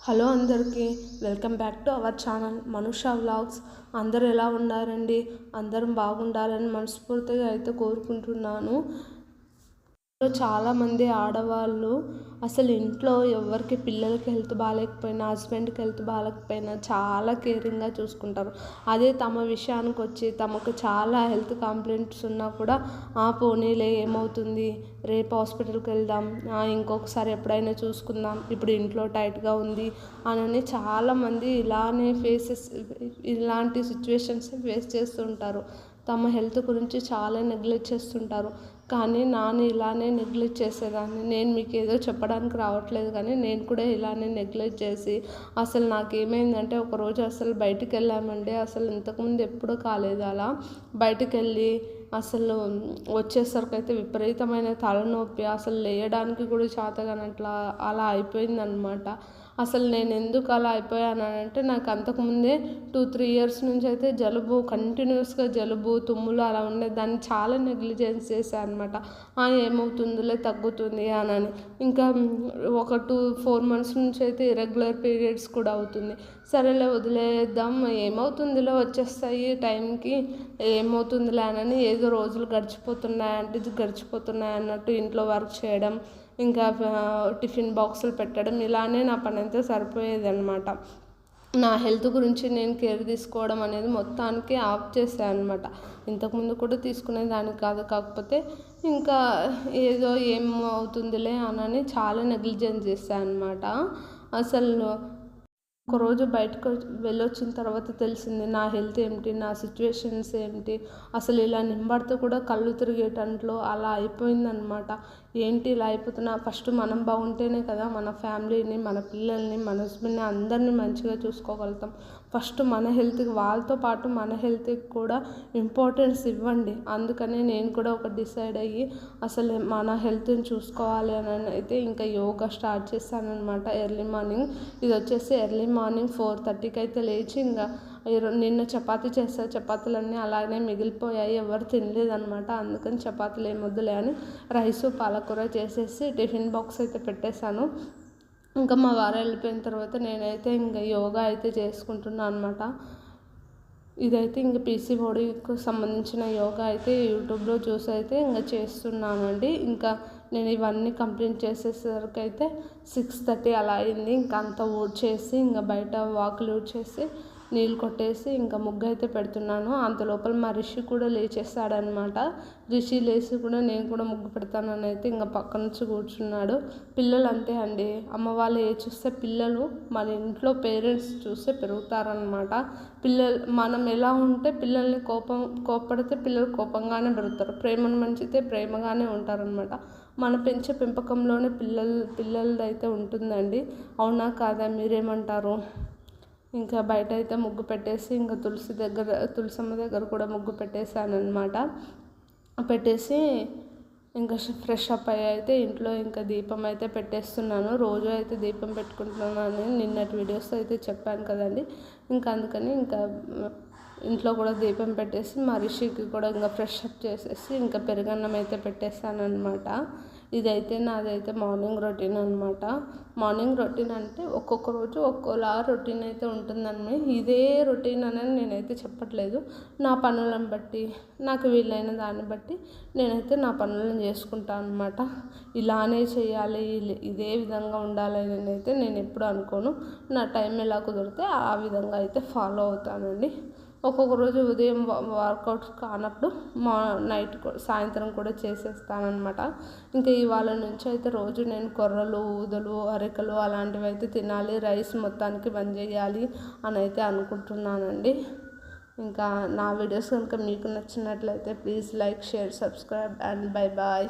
Hello అందరికీ welcome back to our channel Manusha vlogs. అందరూ ఎలా ఉన్నారండి? అందరం బాగుండాలని మనస్ఫూర్తిగా అయితే కోరుకుంటున్నాను. చాలామంది ఆడవాళ్ళు అసలు ఇంట్లో ఎవరికి పిల్లలకి హెల్త్ బాగాలేకపోయినా, హస్బెండ్కి హెల్త్ బాగాలేకపోయినా చాలా కేరింగ్గా చూసుకుంటారు. అదే తమ విషయానికి వచ్చి తమకు చాలా హెల్త్ కంప్లైంట్స్ ఉన్నా కూడా పోనీలే ఏమవుతుంది, రేపు హాస్పిటల్కి వెళ్దాం, ఇంకొకసారి ఎప్పుడైనా చూసుకుందాం, ఇప్పుడు ఇంట్లో టైట్గా ఉంది అని చాలామంది ఇలాంటి సిచ్యువేషన్స్ ఫేస్ చేస్తుంటారు. తమ హెల్త్ గురించి చాలా నెగ్లెక్ట్ చేస్తుంటారు. కానీ నాన్న ఇలానే నెగ్లెక్ట్ చేసేదాన్ని. నేను మీకు ఏదో చెప్పడానికి రావట్లేదు, కానీ నేను కూడా ఇలానే నెగ్లెక్ట్ చేసి అసలు నాకేమైందంటే ఒకరోజు అసలు బయటికి వెళ్ళామండి. అసలు ఇంతకుముందు ఎప్పుడూ కాలేదు అలా. బయటికి వెళ్ళి అసలు వచ్చేసరికి అయితే విపరీతమైన తలనొప్పి, అసలు లేయడానికి కూడా చేతగానట్లా అలా అయిపోయిందనమాట. అసలు నేను ఎందుకు అలా అయిపోయానంటే నాకు అంతకుముందే 2-3 ఇయర్స్ నుంచి అయితే జలుబు, కంటిన్యూస్గా జలుబు, తుమ్ములు అలా ఉండేది. దాన్ని చాలా నెగ్లిజెన్స్ చేశాను అనమాట. ఏమవుతుందిలే తగ్గుతుంది అని. ఇంకా ఒక 2-4 మంత్స్ నుంచి అయితే ఇర్రెగ్యులర్ పీరియడ్స్ కూడా అవుతుంది. సరేలే వదిలేద్దాం, ఏమవుతుందిలే వచ్చేస్తాయి టైంకి, ఏమవుతుందిలే అని ఏదో రోజులు గడిచిపోతున్నాయి అన్నట్టు ఇంట్లో వర్క్ చేయడం, ఇంకా టిఫిన్ బాక్సులు పెట్టడం, ఇలానే నా పని అంతా సరిపోయేదన్నమాట. నా హెల్త్ గురించి నేను కేర్ తీసుకోవడం అనేది మొత్తానికి ఆఫ్ చేశాను అనమాట. ఇంతకుముందు కూడా తీసుకునేదానికి కాదు, కాకపోతే ఇంకా ఏదో ఏం అవుతుందిలే అని చాలా నెగ్లిజెన్స్ చేశాను అనమాట. అసలు ఒకరోజు బయటకు వెళ్ళొచ్చిన తర్వాత తెలిసింది నా హెల్త్ ఏమిటి, నా సిచ్యువేషన్స్ ఏంటి. అసలు ఇలా నింబడితే కూడా కళ్ళు తిరిగేటంట్లో అలా అయిపోయిందనమాట. ఏంటి ఇలా అయిపోతున్నా? ఫస్ట్ మనం బాగుంటేనే కదా మన ఫ్యామిలీని, మన పిల్లల్ని, మన హస్బెండ్ని అందరినీ మంచిగా చూసుకోగలుగుతాం. ఫస్ట్ మన హెల్త్కి, వాళ్ళతో పాటు మన హెల్త్కి కూడా ఇంపార్టెన్స్ ఇవ్వండి. అందుకని నేను కూడా ఒక డిసైడ్ అయ్యి అసలు మన హెల్త్ని చూసుకోవాలి అని అయితే ఇంకా యోగా స్టార్ట్ చేశానమాట ఎర్లీ మార్నింగ్. ఇది వచ్చేసి ఎర్లీ మార్నింగ్ 4:30కి అయితే లేచి ఇంకా నిన్న చపాతీ చేస్తా, చపాతీలన్నీ అలానే మిగిలిపోయాయి, ఎవరు తినలేదనమాట. అందుకని చపాతీలు ఏమొద్దులే అని రైసు పాలకూర చేసేసి టిఫిన్ బాక్స్ అయితే పెట్టేశాను. ఇంకా మా వారు వెళ్ళిపోయిన తర్వాత నేనైతే ఇంకా యోగా అయితే చేసుకుంటున్నాను అనమాట. ఇదైతే ఇంకా పీసీఓడీకి సంబంధించిన యోగా అయితే యూట్యూబ్లో చూసి అయితే ఇంకా చేస్తున్నానండి. ఇంకా నేను ఇవన్నీ కంప్లీట్ చేసేసరికి అయితే 6:30 అలా అయింది. ఇంకా అంతా ఊడ్చేసి ఇంకా బయట వాకిలి ఊడ్చేసి నీళ్ళు కొట్టేసి ఇంకా ముగ్గు అయితే పెడుతున్నాను. అంత లోపల మా రిషి కూడా లేచేస్తాడనమాట. రిషి లేచి కూడా నేను కూడా ముగ్గు పెడతానని అయితే ఇంకా పక్క నుంచి కూర్చున్నాడు. పిల్లలు అంతే అండి, అమ్మ వాళ్ళు చూస్తే పిల్లలు మన ఇంట్లో పేరెంట్స్ చూస్తే పెరుగుతారనమాట. మనం ఎలా ఉంటే పిల్లల్ని కోపడితే పిల్లలు కోపంగానే పెరుగుతారు, ప్రేమను మంచితే ప్రేమగానే ఉంటారనమాట. మన పెంచే పెంపకంలోనే పిల్లలది అయితే ఉంటుందండి. అవునా కాదా, మీరేమంటారు? ఇంకా బయట అయితే ముగ్గు పెట్టేసి ఇంకా తులసమ్మ దగ్గర కూడా ముగ్గు పెట్టేశాను అనమాట. పెట్టేసి ఇంకా ఫ్రెష్ అప్ అయ్యి అయితే ఇంట్లో ఇంకా దీపం అయితే పెట్టేస్తున్నాను. రోజు అయితే దీపం పెట్టుకుంటున్నాను, నిన్నటి వీడియోస్ అయితే చెప్పాను కదండి. ఇంకా అందుకని ఇంకా ఇంట్లో కూడా దీపం పెట్టేసి మా రిషికి కూడా ఇంకా ఫ్రెష్ అప్ చేసేసి ఇంకా పెరుగన్నం అయితే పెట్టేస్తాను అనమాట. ఇదైతే నాదైతే మార్నింగ్ రొటీన్ అనమాట. మార్నింగ్ రొటీన్ అంటే ఒక్కొక్క రోజు ఒక్కోలా రొటీన్ అయితే ఉంటుందని, ఇదే రొటీన్ అని నేనైతే చెప్పట్లేదు. నా పనులను బట్టి, నాకు వీలైన దాన్ని బట్టి నేనైతే నా పనులను చేసుకుంటాను అనమాట. ఇలానే చేయాలి, ఇదే విధంగా ఉండాలని అయితే నేను ఎప్పుడు అనుకోను. నా టైం ఎలా కుదిరితే ఆ విధంగా అయితే ఫాలో అవుతానండి. ఒక్కొక్క రోజు ఉదయం వర్కౌట్స్ కానప్పుడు నైట్ సాయంత్రం కూడా చేసేస్తానమాట. ఇంకా ఇవాళ నుంచి అయితే రోజు నేను కొర్రలు, ఊదలు, అరికలు అలాంటివి అయితే తినాలి, రైస్ మొత్తానికి బంద్ చేయాలి అని అయితే అనుకుంటున్నానండి. ఇంకా నా వీడియోస్ కనుక మీకు నచ్చినట్లయితే please like, share, subscribe and bye bye.